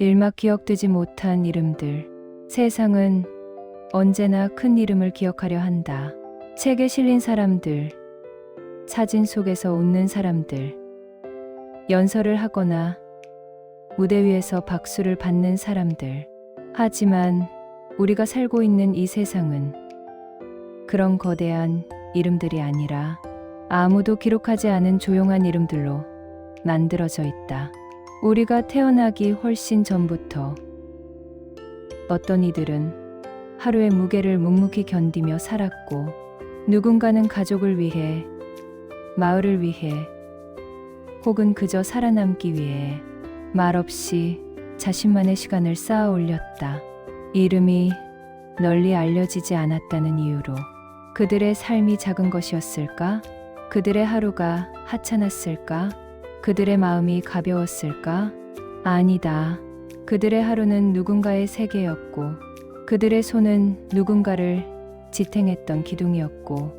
일막 기억되지 못한 이름들. 세상은 언제나 큰 이름을 기억하려 한다. 책에 실린 사람들, 사진 속에서 웃는 사람들, 연설을 하거나 무대 위에서 박수를 받는 사람들. 하지만 우리가 살고 있는 이 세상은 그런 거대한 이름들이 아니라 아무도 기록하지 않은 조용한 이름들로 만들어져 있다. 우리가 태어나기 훨씬 전부터 어떤 이들은 하루의 무게를 묵묵히 견디며 살았고, 누군가는 가족을 위해, 마을을 위해, 혹은 그저 살아남기 위해 말없이 자신만의 시간을 쌓아 올렸다. 이름이 널리 알려지지 않았다는 이유로. 그들의 삶이 작은 것이었을까? 그들의 하루가 하찮았을까? 그들의 마음이 가벼웠을까? 아니다. 그들의 하루는 누군가의 세계였고, 그들의 손은 누군가를 지탱했던 기둥이었고,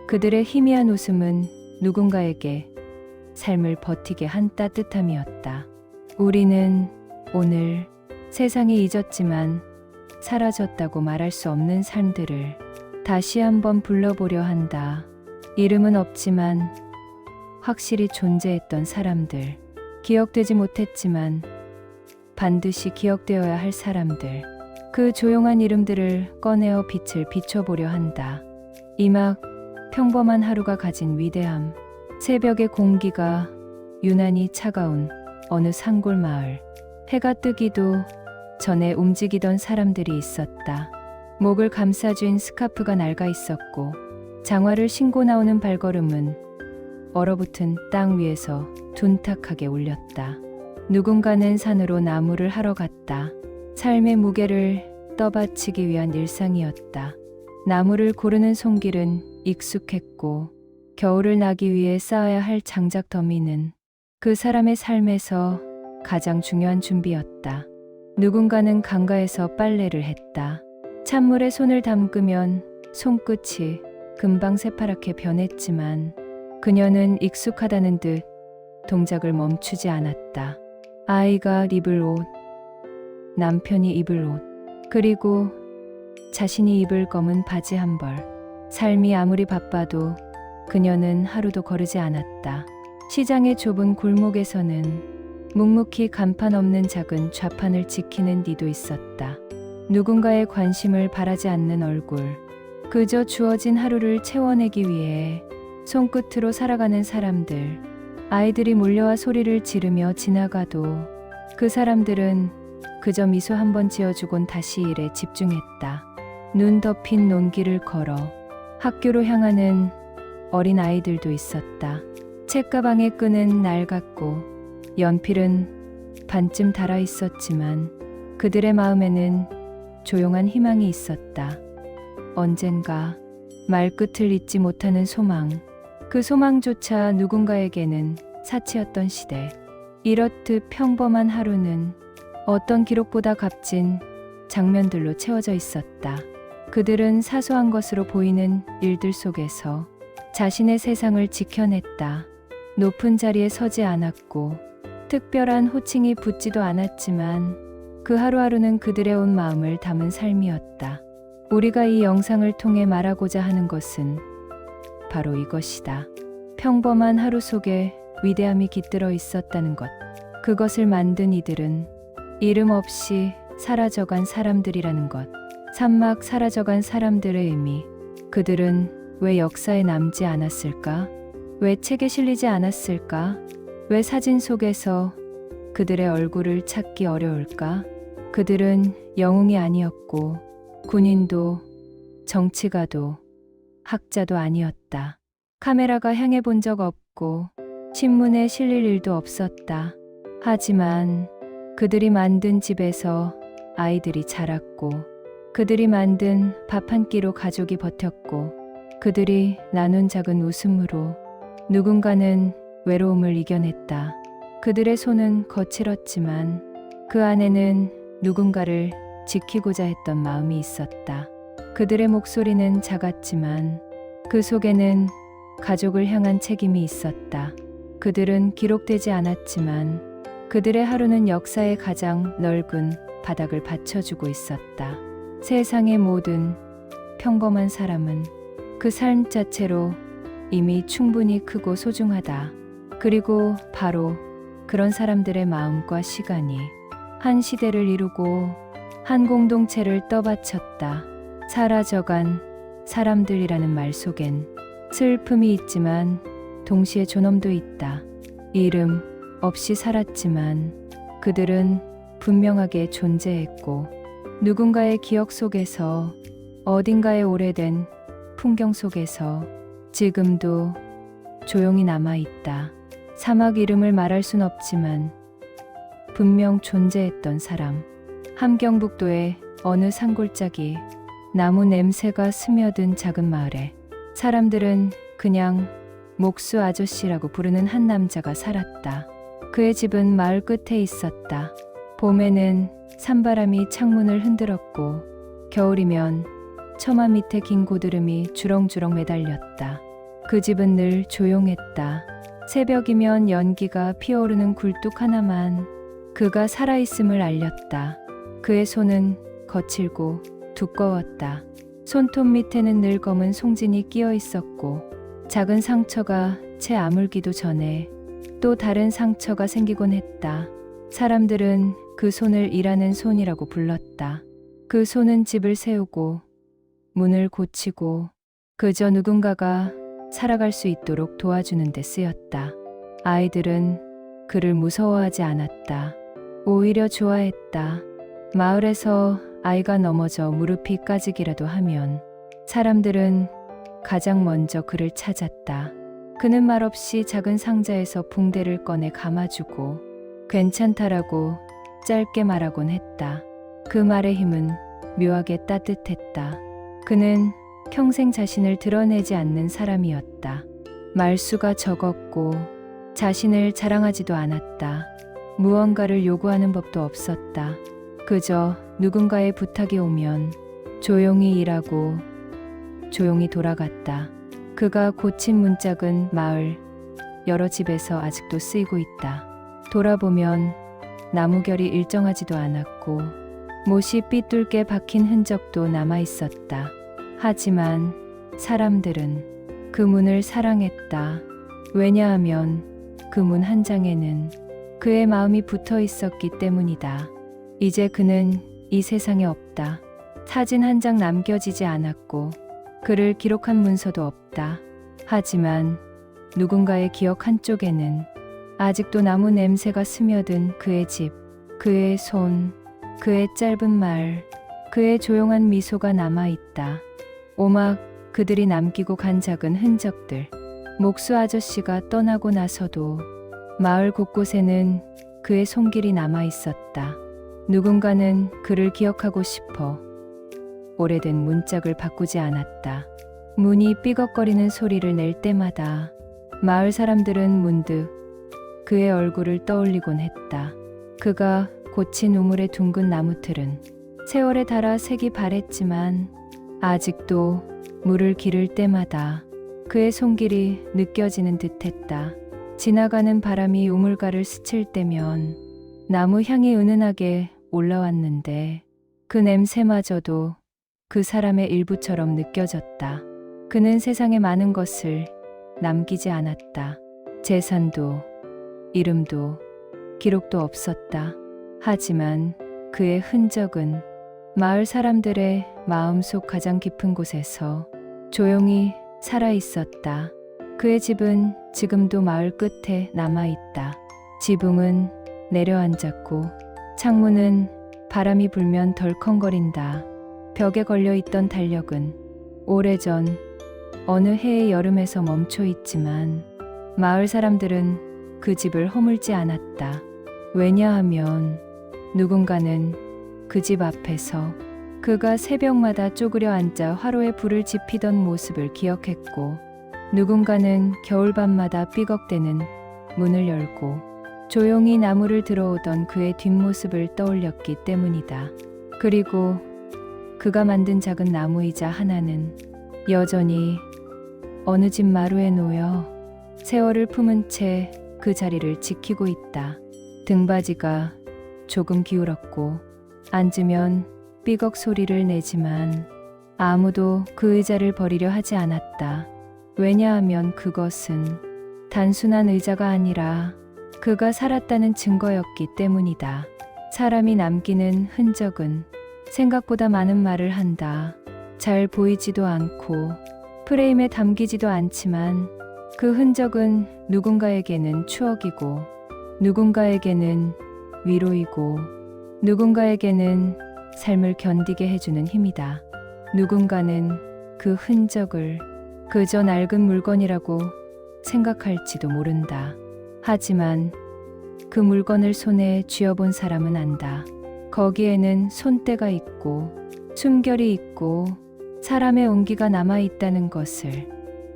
그들의 희미한 웃음은 누군가에게 삶을 버티게 한 따뜻함이었다. 우리는 오늘 세상이 잊었지만 사라졌다고 말할 수 없는 삶들을 다시 한번 불러보려 한다. 이름은 없지만 확실히 존재했던 사람들, 기억되지 못했지만 반드시 기억되어야 할 사람들, 그 조용한 이름들을 꺼내어 빛을 비춰보려 한다. 이막 평범한 하루가 가진 위대함. 새벽의 공기가 유난히 차가운 어느 산골 마을. 해가 뜨기도 전에 움직이던 사람들이 있었다. 목을 감싸쥔 스카프가 낡아 있었고, 장화를 신고 나오는 발걸음은 얼어붙은 땅 위에서 둔탁하게 울렸다. 누군가는 산으로 나무를 하러 갔다. 삶의 무게를 떠받치기 위한 일상이었다. 나무를 고르는 손길은 익숙했고, 겨울을 나기 위해 쌓아야 할 장작 더미는 그 사람의 삶에서 가장 중요한 준비였다. 누군가는 강가에서 빨래를 했다. 찬물에 손을 담그면 손끝이 금방 새파랗게 변했지만 그녀는 익숙하다는 듯 동작을 멈추지 않았다. 아이가 입을 옷, 남편이 입을 옷, 그리고 자신이 입을 검은 바지 한 벌. 삶이 아무리 바빠도 그녀는 하루도 거르지 않았다. 시장의 좁은 골목에서는 묵묵히 간판 없는 작은 좌판을 지키는 이도 있었다. 누군가의 관심을 바라지 않는 얼굴, 그저 주어진 하루를 채워내기 위해 손끝으로 살아가는 사람들. 아이들이 몰려와 소리를 지르며 지나가도 그 사람들은 그저 미소 한 번 지어주곤 다시 일에 집중했다. 눈 덮인 논길을 걸어 학교로 향하는 어린 아이들도 있었다. 책가방의 끈은 낡았고 연필은 반쯤 닳아 있었지만 그들의 마음에는 조용한 희망이 있었다. 언젠가 말끝을 잇지 못하는 소망. 그 소망조차 누군가에게는 사치였던 시대. 이렇듯 평범한 하루는 어떤 기록보다 값진 장면들로 채워져 있었다. 그들은 사소한 것으로 보이는 일들 속에서 자신의 세상을 지켜냈다. 높은 자리에 서지 않았고 특별한 호칭이 붙지도 않았지만 그 하루하루는 그들의 온 마음을 담은 삶이었다. 우리가 이 영상을 통해 말하고자 하는 것은 바로 이것이다. 평범한 하루 속에 위대함이 깃들어 있었다는 것. 그것을 만든 이들은 이름 없이 사라져간 사람들이라는 것. 산막 사라져간 사람들의 의미. 그들은 왜 역사에 남지 않았을까? 왜 책에 실리지 않았을까? 왜 사진 속에서 그들의 얼굴을 찾기 어려울까? 그들은 영웅이 아니었고 군인도 정치가도 학자도 아니었다. 카메라가 향해 본 적 없고 신문에 실릴 일도 없었다. 하지만 그들이 만든 집에서 아이들이 자랐고, 그들이 만든 밥 한 끼로 가족이 버텼고, 그들이 나눈 작은 웃음으로 누군가는 외로움을 이겨냈다. 그들의 손은 거칠었지만 그 안에는 누군가를 지키고자 했던 마음이 있었다. 그들의 목소리는 작았지만 그 속에는 가족을 향한 책임이 있었다. 그들은 기록되지 않았지만 그들의 하루는 역사의 가장 넓은 바닥을 받쳐주고 있었다. 세상의 모든 평범한 사람은 그 삶 자체로 이미 충분히 크고 소중하다. 그리고 바로 그런 사람들의 마음과 시간이 한 시대를 이루고 한 공동체를 떠받쳤다. 사라져간 사람들이라는 말 속엔 슬픔이 있지만 동시에 존엄도 있다. 이름 없이 살았지만 그들은 분명하게 존재했고 누군가의 기억 속에서 어딘가의 오래된 풍경 속에서 지금도 조용히 남아있다. 사막 이름을 말할 순 없지만 분명 존재했던 사람. 함경북도의 어느 산골짜기 나무 냄새가 스며든 작은 마을에 사람들은 그냥 목수 아저씨라고 부르는 한 남자가 살았다. 그의 집은 마을 끝에 있었다. 봄에는 산바람이 창문을 흔들었고 겨울이면 처마 밑에 긴 고드름이 주렁주렁 매달렸다. 그 집은 늘 조용했다. 새벽이면 연기가 피어오르는 굴뚝 하나만 그가 살아있음을 알렸다. 그의 손은 거칠고 두꺼웠다. 손톱 밑에는 늘 검은 송진이 끼어 있었고 작은 상처가 채 아물기도 전에 또 다른 상처가 생기곤 했다. 사람들은 그 손을 일하는 손이라고 불렀다. 그 손은 집을 세우고 문을 고치고 그저 누군가가 살아갈 수 있도록 도와주는 데 쓰였다. 아이들은 그를 무서워하지 않았다. 오히려 좋아했다. 마을에서 아이가 넘어져 무릎이 까지기라도 하면 사람들은 가장 먼저 그를 찾았다. 그는 말없이 작은 상자에서 붕대를 꺼내 감아주고 괜찮다라고 짧게 말하곤 했다. 그 말의 힘은 묘하게 따뜻했다. 그는 평생 자신을 드러내지 않는 사람이었다. 말수가 적었고 자신을 자랑하지도 않았다. 무언가를 요구하는 법도 없었다. 그저 누군가의 부탁이 오면 조용히 일하고 조용히 돌아갔다. 그가 고친 문짝은 마을 여러 집에서 아직도 쓰이고 있다. 돌아보면 나무결이 일정하지도 않았고 못이 삐뚤게 박힌 흔적도 남아 있었다. 하지만 사람들은 그 문을 사랑했다. 왜냐하면 그 문 한 장에는 그의 마음이 붙어 있었기 때문이다. 이제 그는 이 세상에 없다. 사진 한 장 남겨지지 않았고 그를 기록한 문서도 없다. 하지만 누군가의 기억 한쪽에는 아직도 나무 냄새가 스며든 그의 집, 그의 손, 그의 짧은 말, 그의 조용한 미소가 남아있다. 오막 그들이 남기고 간 작은 흔적들. 목수 아저씨가 떠나고 나서도 마을 곳곳에는 그의 손길이 남아있었다. 누군가는 그를 기억하고 싶어 오래된 문짝을 바꾸지 않았다. 문이 삐걱거리는 소리를 낼 때마다 마을 사람들은 문득 그의 얼굴을 떠올리곤 했다. 그가 고친 우물의 둥근 나무틀은 세월에 닳아 색이 바랬지만 아직도 물을 기를 때마다 그의 손길이 느껴지는 듯했다. 지나가는 바람이 우물가를 스칠 때면 나무 향이 은은하게 올라왔는데 그 냄새마저도 그 사람의 일부처럼 느껴졌다. 그는 세상에 많은 것을 남기지 않았다. 재산도 이름도 기록도 없었다. 하지만 그의 흔적은 마을 사람들의 마음속 가장 깊은 곳에서 조용히 살아 있었다. 그의 집은 지금도 마을 끝에 남아있다. 지붕은 내려앉았고 창문은 바람이 불면 덜컹거린다. 벽에 걸려있던 달력은 오래전 어느 해의 여름에서 멈춰 있지만 마을 사람들은 그 집을 허물지 않았다. 왜냐하면 누군가는 그 집 앞에서 그가 새벽마다 쪼그려 앉아 화로에 불을 지피던 모습을 기억했고 누군가는 겨울밤마다 삐걱대는 문을 열고 조용히 나무를 들어오던 그의 뒷모습을 떠올렸기 때문이다. 그리고 그가 만든 작은 나무이자 하나는 여전히 어느 집 마루에 놓여 세월을 품은 채 그 자리를 지키고 있다. 등받이가 조금 기울었고 앉으면 삐걱 소리를 내지만 아무도 그 의자를 버리려 하지 않았다. 왜냐하면 그것은 단순한 의자가 아니라 그가 살았다는 증거였기 때문이다. 사람이 남기는 흔적은 생각보다 많은 말을 한다. 잘 보이지도 않고 프레임에 담기지도 않지만 그 흔적은 누군가에게는 추억이고 누군가에게는 위로이고 누군가에게는 삶을 견디게 해주는 힘이다. 누군가는 그 흔적을 그저 낡은 물건이라고 생각할지도 모른다. 하지만 그 물건을 손에 쥐어본 사람은 안다. 거기에는 손때가 있고 숨결이 있고 사람의 온기가 남아있다는 것을.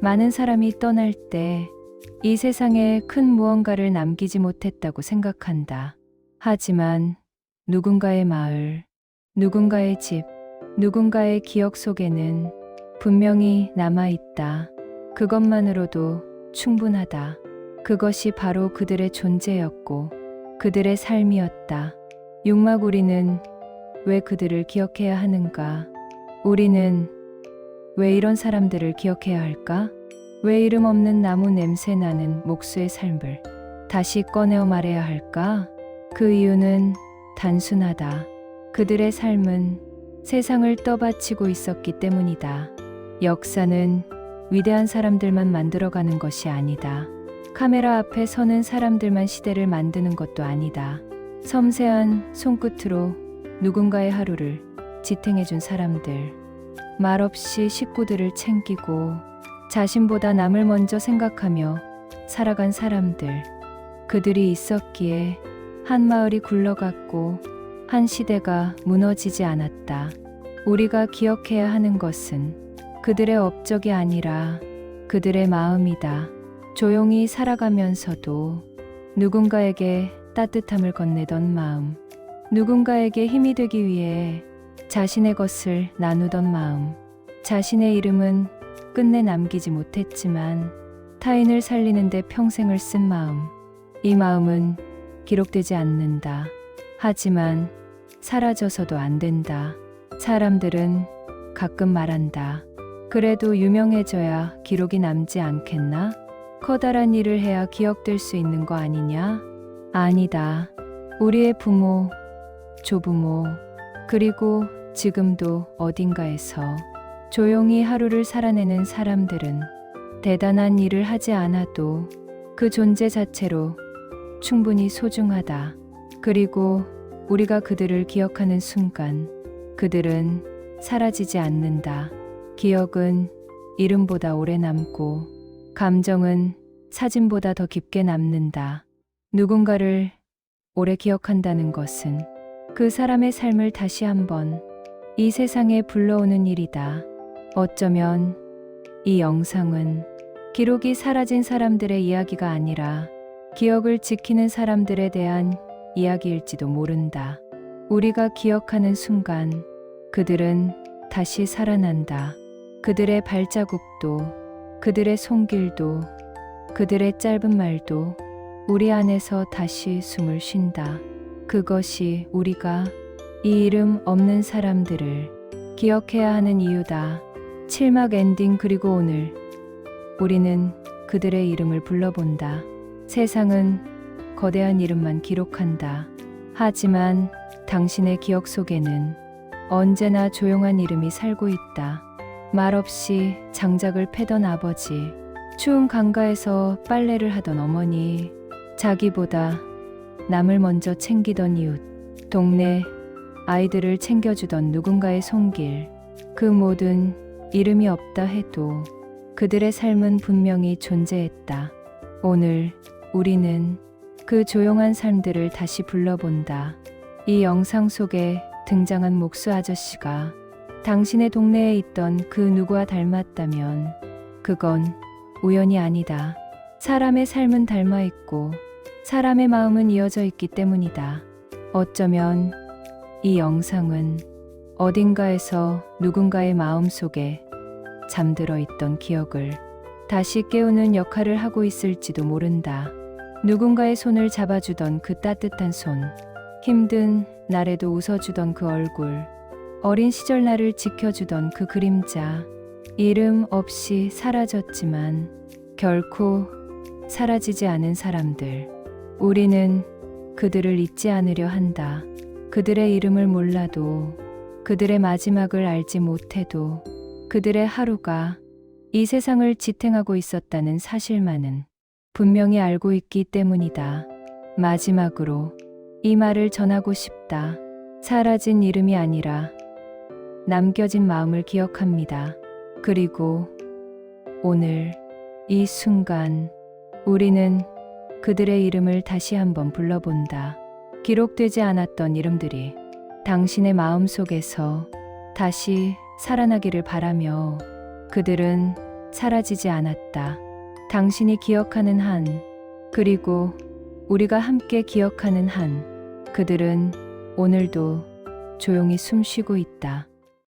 많은 사람이 떠날 때 이 세상에 큰 무언가를 남기지 못했다고 생각한다. 하지만 누군가의 마을, 누군가의 집, 누군가의 기억 속에는 분명히 남아있다. 그것만으로도 충분하다. 그것이 바로 그들의 존재였고 그들의 삶이었다. 육마구리는 왜 그들을 기억해야 하는가? 우리는 왜 이런 사람들을 기억해야 할까? 왜 이름 없는 나무 냄새 나는 목수의 삶을 다시 꺼내어 말해야 할까? 그 이유는 단순하다. 그들의 삶은 세상을 떠받치고 있었기 때문이다. 역사는 위대한 사람들만 만들어가는 것이 아니다. 카메라 앞에 서는 사람들만 시대를 만드는 것도 아니다. 섬세한 손끝으로 누군가의 하루를 지탱해준 사람들, 말없이 식구들을 챙기고 자신보다 남을 먼저 생각하며 살아간 사람들, 그들이 있었기에 한 마을이 굴러갔고 한 시대가 무너지지 않았다. 우리가 기억해야 하는 것은 그들의 업적이 아니라 그들의 마음이다. 조용히 살아가면서도 누군가에게 따뜻함을 건네던 마음, 누군가에게 힘이 되기 위해 자신의 것을 나누던 마음, 자신의 이름은 끝내 남기지 못했지만 타인을 살리는데 평생을 쓴 마음, 이 마음은 기록되지 않는다. 하지만 사라져서도 안 된다. 사람들은 가끔 말한다. 그래도 유명해져야 기록이 남지 않겠나? 커다란 일을 해야 기억될 수 있는 거 아니냐? 아니다. 우리의 부모, 조부모, 그리고 지금도 어딘가에서 조용히 하루를 살아내는 사람들은 대단한 일을 하지 않아도 그 존재 자체로 충분히 소중하다. 그리고 우리가 그들을 기억하는 순간 그들은 사라지지 않는다. 기억은 이름보다 오래 남고 감정은 사진보다 더 깊게 남는다. 누군가를 오래 기억한다는 것은 그 사람의 삶을 다시 한번 이 세상에 불러오는 일이다. 어쩌면 이 영상은 기록이 사라진 사람들의 이야기가 아니라 기억을 지키는 사람들에 대한 이야기일지도 모른다. 우리가 기억하는 순간 그들은 다시 살아난다. 그들의 발자국도, 그들의 손길도, 그들의 짧은 말도 우리 안에서 다시 숨을 쉰다. 그것이 우리가 이 이름 없는 사람들을 기억해야 하는 이유다. 7막 엔딩. 그리고 오늘 우리는 그들의 이름을 불러본다. 세상은 거대한 이름만 기록한다. 하지만 당신의 기억 속에는 언제나 조용한 이름이 살고 있다. 말없이 장작을 패던 아버지, 추운 강가에서 빨래를 하던 어머니, 자기보다 남을 먼저 챙기던 이웃, 동네 아이들을 챙겨주던 누군가의 손길, 그 모든 이름이 없다 해도 그들의 삶은 분명히 존재했다. 오늘 우리는 그 조용한 삶들을 다시 불러본다. 이 영상 속에 등장한 목수 아저씨가 당신의 동네에 있던 그 누구와 닮았다면 그건 우연이 아니다. 사람의 삶은 닮아 있고 사람의 마음은 이어져 있기 때문이다. 어쩌면 이 영상은 어딘가에서 누군가의 마음 속에 잠들어 있던 기억을 다시 깨우는 역할을 하고 있을지도 모른다. 누군가의 손을 잡아주던 그 따뜻한 손, 힘든 날에도 웃어주던 그 얼굴, 어린 시절 나를 지켜주던 그 그림자, 이름 없이 사라졌지만 결코 사라지지 않은 사람들. 우리는 그들을 잊지 않으려 한다. 그들의 이름을 몰라도, 그들의 마지막을 알지 못해도, 그들의 하루가 이 세상을 지탱하고 있었다는 사실만은 분명히 알고 있기 때문이다. 마지막으로 이 말을 전하고 싶다. 사라진 이름이 아니라 남겨진 마음을 기억합니다. 그리고 오늘 이 순간 우리는 그들의 이름을 다시 한번 불러본다. 기록되지 않았던 이름들이 당신의 마음 속에서 다시 살아나기를 바라며 그들은 사라지지 않았다. 당신이 기억하는 한, 그리고 우리가 함께 기억하는 한, 그들은 오늘도 조용히 숨쉬고 있다.